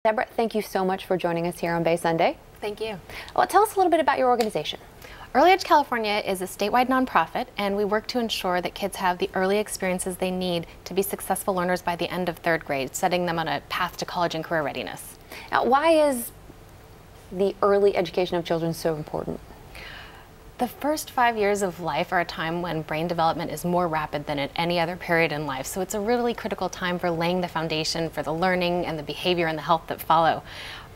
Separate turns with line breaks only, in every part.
Deborah, thank you so much for joining us here on Bay Sunday.
Thank you.
Well, tell us a little bit about your organization.
Early Edge California is a statewide nonprofit, and we work to ensure that kids have the early experiences they need to be successful learners by the end of third grade, setting them on a path to college and career readiness.
Now, why is the early education of children so important?
The first 5 years of life are a time when brain development is more rapid than at any other period in life. So it's a really critical time for laying the foundation for the learning and the behavior and the health that follow.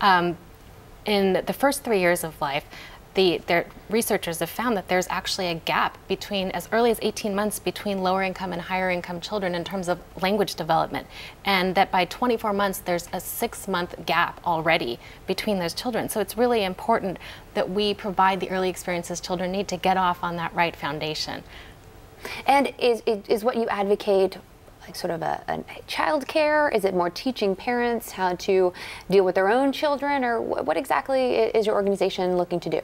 In the first 3 years of life, their researchers have found that there's actually a gap between as early as 18 months between lower income and higher income children in terms of language development, and that by 24 months there's a 6-month gap already between those children. So it's really important that we provide the early experiences children need to get off on that right foundation.
And is what you advocate like sort of a child care? Is it more teaching parents how to deal with their own children, or what exactly is your organization looking to do?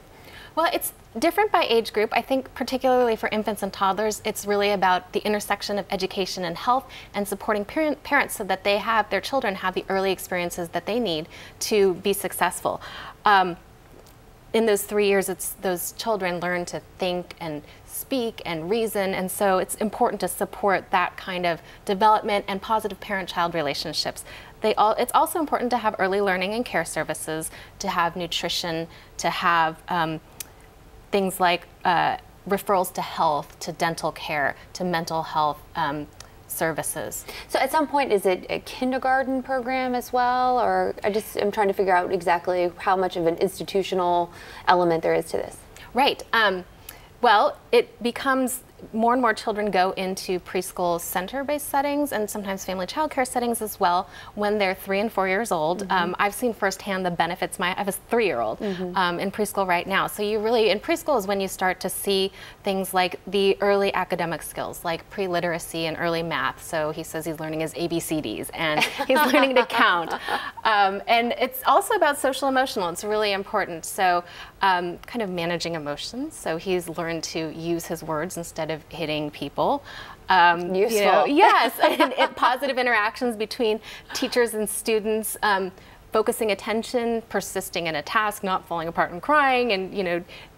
Well, it's different by age group. I think particularly for infants and toddlers, it's really about the intersection of education and health and supporting parents so that their children have the early experiences that they need to be successful. In those 3 years, those children learn to think and speak and reason, and so it's important to support that kind of development and positive parent-child relationships. It's also important to have early learning and care services, to have nutrition, to have things like referrals to health, to dental care, to mental health services.
So at some point, is it a kindergarten program as well, or I'm trying to figure out exactly how much of an institutional element there is to this?
Right. Well, it becomes more and more children go into preschool center-based settings and sometimes family child care settings as well when they're 3 and 4 years old. I've seen firsthand the benefits. I have a 3-year-old in preschool right now. So you really, in preschool is when you start to see things like the early academic skills, like pre-literacy and early math. So he says he's learning his ABCDs and he's learning to count. And it's also about social emotional. It's really important. So kind of managing emotions. So he's learned to use his words instead of hitting people.
Useful.
You know, yes, and positive interactions between teachers and students, focusing attention, persisting in a task, not falling apart and crying, and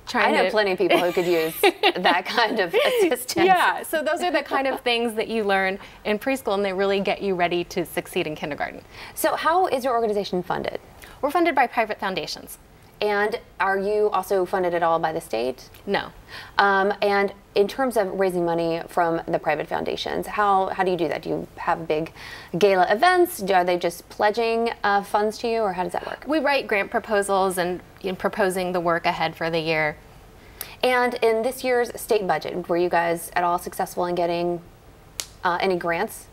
trying to...
I know plenty of people who could use that kind of assistance.
Yeah, so those are the kind of things that you learn in preschool, and they really get you ready to succeed in kindergarten.
So how is your organization funded?
We're funded by private foundations.
And are you also funded at all by the state?
No.
And in terms of raising money from the private foundations, how do you do that? Do you have big gala events? Are they just pledging funds to you, or how does that work?
We write grant proposals and proposing the work ahead for the year.
And in this year's state budget, were you guys at all successful in getting any grants?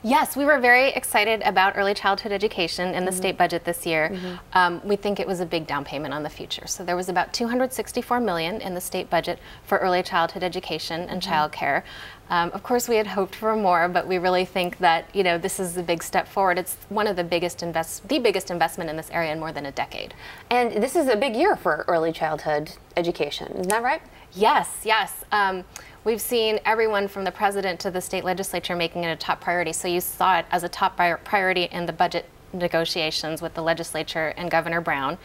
Yes, we were very excited about early childhood education in the state budget this year. We think it was a big down payment on the future. So there was about $264 million in the state budget for early childhood education and child care. Of course, we had hoped for more, but we really think that this is a big step forward. It's one of the biggest investment in this area in more than a decade. And
this is a big year for early childhood education, isn't that right?
Yes, yes. We've seen everyone from the president to the state legislature making it a top priority. So you saw it as a top priority in the budget negotiations with the legislature and Governor Brown.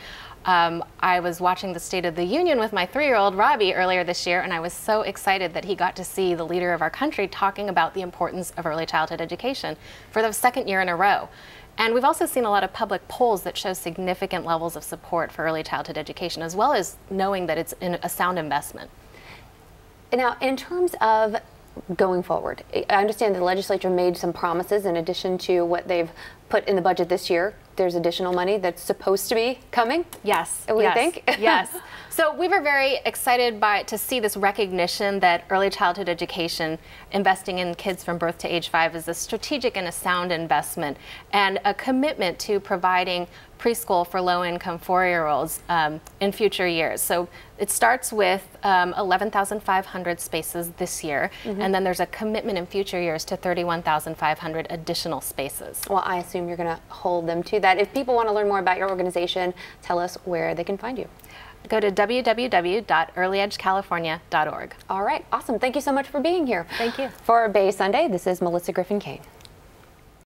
I was watching the State of the Union with my 3-year-old Robbie earlier this year, and I was so excited that he got to see the leader of our country talking about the importance of early childhood education for the 2nd year in a row. And we've also seen a lot of public polls that show significant levels of support for early childhood education, as well as knowing that it's a sound investment.
Now, in terms of going forward, I understand the legislature made some promises in addition to what they've put in the budget this year. There's additional money that's supposed to be coming?
Yes.
What do you think?
Yes. So we were very excited to see this recognition that early childhood education, investing in kids from birth to age 5, is a strategic and a sound investment, and a commitment to providing preschool for low-income 4-year-olds in future years. So it starts with 11,500 spaces this year, and then there's a commitment in future years to 31,500 additional spaces.
Well, I assume you're going to hold them to that. If people want to learn more about your organization, tell us where they can find you.
Go to www.earlyedgecalifornia.org.
All right, awesome. Thank you so much for being here.
Thank you.
For Bay Sunday, this is Melissa Griffin Caen.